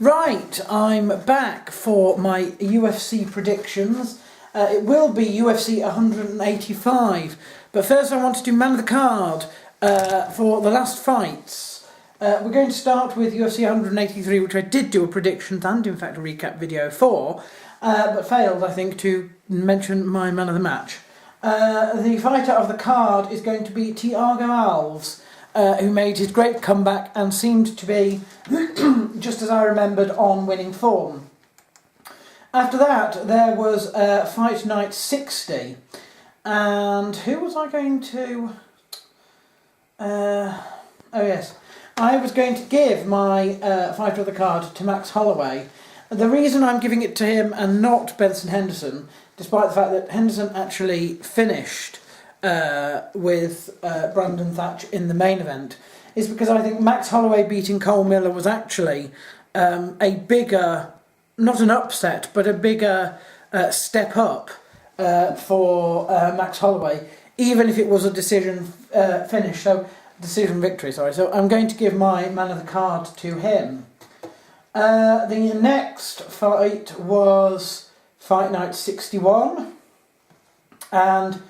Right, I'm back for my UFC predictions. It will be UFC 185, but first I want to do man of the card for the last fights. We're going to start with UFC 183, which I did do a predictions and in fact a recap video for, but failed, I think, to mention my man of the match. The fighter of the card is going to be Thiago Alves, who made his great comeback and seemed to be, just as I remembered, on winning form. After that, there was Fight Night 60, and who was I going to... oh yes, I was going to give my fighter of the card to Max Holloway. The reason I'm giving it to him and not Benson Henderson, despite the fact that Henderson actually finished with Brandon Thatch in the main event, is because I think Max Holloway beating Cole Miller was actually a bigger, not an upset, but a bigger step up for Max Holloway, even if it was a decision finish, decision victory, sorry. So I'm going to give my man of the card to him. The next fight was Fight Night 61, and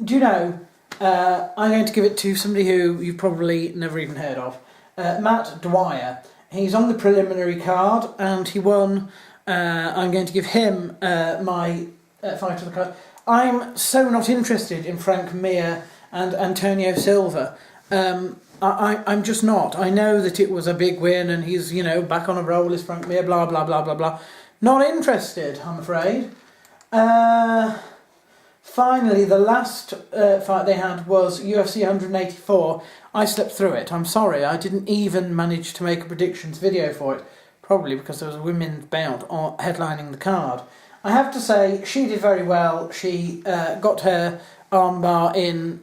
do you know, I'm going to give it to somebody who you've probably never even heard of, Matt Dwyer. He's on the preliminary card and he won. I'm going to give him my fight of the card. I'm so not interested in Frank Mir and Antonio Silva. I'm just not. I know that it was a big win and he's, you know, back on a roll as Frank Mir, blah, blah, blah, blah, blah. Not interested, I'm afraid. Finally, the last fight they had was UFC 184. I slept through it. I'm sorry, I didn't even manage to make a predictions video for it. Probably because there was a women's bout headlining the card. I have to say, she did very well. She got her armbar in,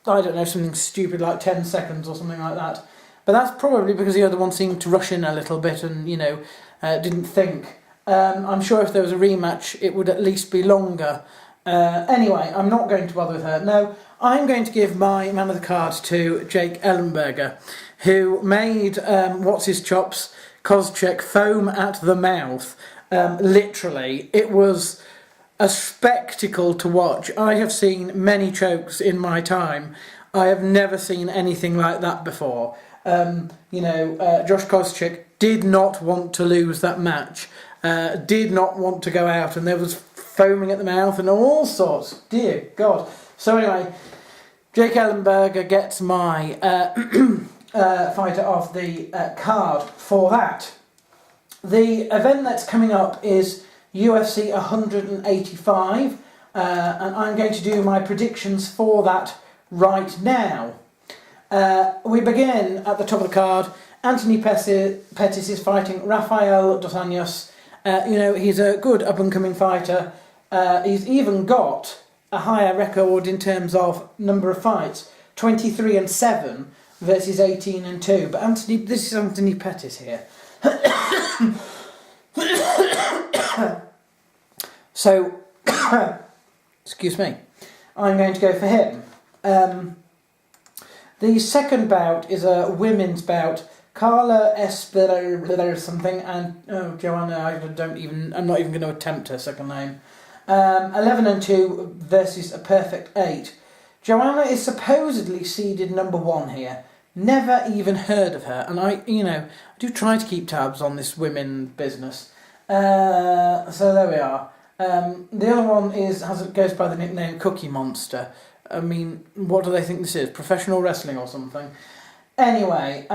I don't know, something stupid like 10 seconds or something like that. But that's probably because the other one seemed to rush in a little bit and, you know, didn't think. I'm sure if there was a rematch, it would at least be longer. Anyway, I'm not going to bother with her. No, I'm going to give my man of the card to Jake Ellenberger, who made What's His Chops, Koscheck, foam at the mouth. Literally, it was a spectacle to watch. I have seen many chokes in my time. I have never seen anything like that before. Josh Koscheck did not want to lose that match, did not want to go out, and there was foaming at the mouth and all sorts. Dear God. So anyway, Jake Ellenberger gets my fighter of the card for that. The event that's coming up is UFC 185, and I'm going to do my predictions for that right now. We begin at the top of the card. Anthony Pettis is fighting Rafael Dos Anjos. He's a good up-and-coming fighter. He's even got a higher record in terms of number of fights, 23-7 versus 18-2. But this is Anthony Pettis here. So, excuse me, I'm going to go for him. The second bout is a women's bout. Carla Esper something and Joanna, I'm not even going to attempt her second name. 11-2 versus a perfect 8. Joanna is supposedly seeded number 1 here. Never even heard of her, and I do try to keep tabs on this women business. So there we are. The other one goes by the nickname Cookie Monster. I mean, what do they think this is? Professional wrestling or something? Anyway,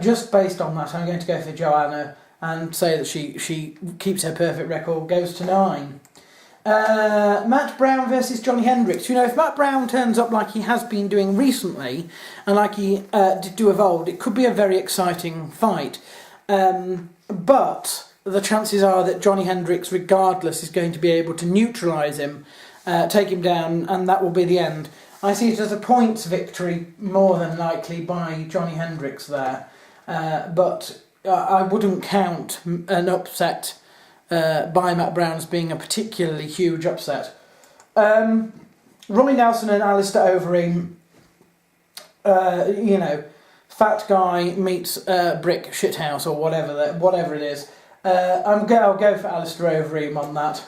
just based on that, I'm going to go for Joanna and say that she keeps her perfect record, goes to 9. Matt Brown versus Johnny Hendricks. If Matt Brown turns up like he has been doing recently, and like he did do Evolved, it could be a very exciting fight. But the chances are that Johnny Hendricks, regardless, is going to be able to neutralise him, take him down, and that will be the end. I see it as a points victory, more than likely, by Johnny Hendricks there. But I wouldn't count an upset by Matt Brown as being a particularly huge upset. Roy Nelson and Alistair Overeem, fat guy meets brick shithouse or whatever it is. I'll go for Alistair Overeem on that.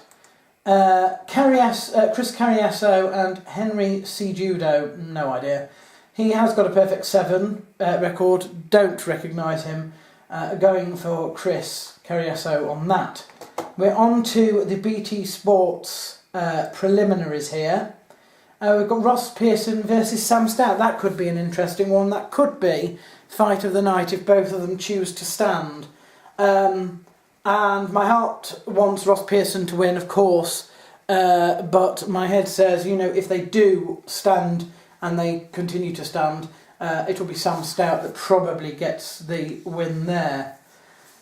Chris Carriasso and Henry Cejudo, no idea. He has got a perfect 7 record, don't recognise him. Going for Chris Carriasso on that. We're on to the BT Sports preliminaries here. We've got Ross Pearson versus Sam Stout. That could be an interesting one. That could be fight of the night if both of them choose to stand. And my heart wants Ross Pearson to win, of course, but my head says, if they do stand and they continue to stand, it will be Sam Stout that probably gets the win there.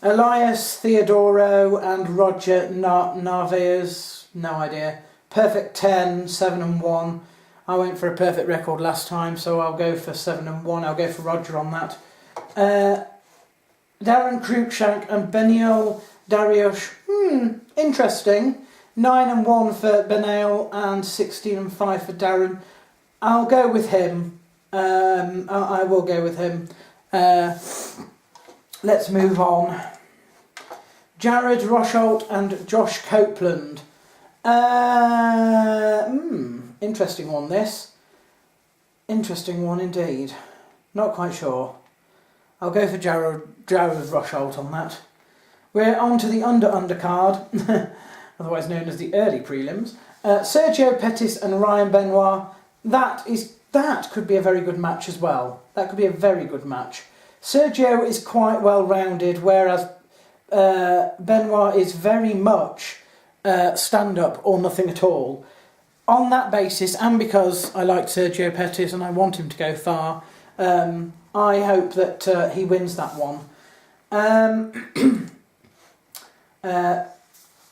Elias Theodoro and Roger Narvaez, no idea. Perfect 10, 7-1. I went for a perfect record last time, so I'll go for 7-1. I'll go for Roger on that. Darren Cruikshank and Beniel Dariush, interesting. 9-1 for Beniel and 16-5 for Darren. I'll go with him. I will go with him. Let's move on. Jared Rosholt and Josh Copeland. Interesting one, this. Interesting one indeed. Not quite sure. I'll go for Jared Rosholt on that. We're on to the undercard, otherwise known as the early prelims. Sergio Pettis and Ryan Benoit. That could be a very good match as well. That could be a very good match. Sergio is quite well rounded, whereas Benoit is very much stand-up or nothing at all. On that basis, and because I like Sergio Pettis and I want him to go far, I hope that he wins that one.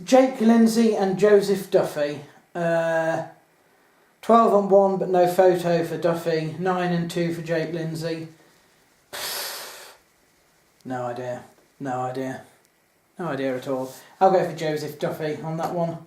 Jake Lindsay and Joseph Duffy. 12-1 but no photo for Duffy. 9-2 for Jake Lindsay. No idea at all. I'll go for Joseph Duffy on that one.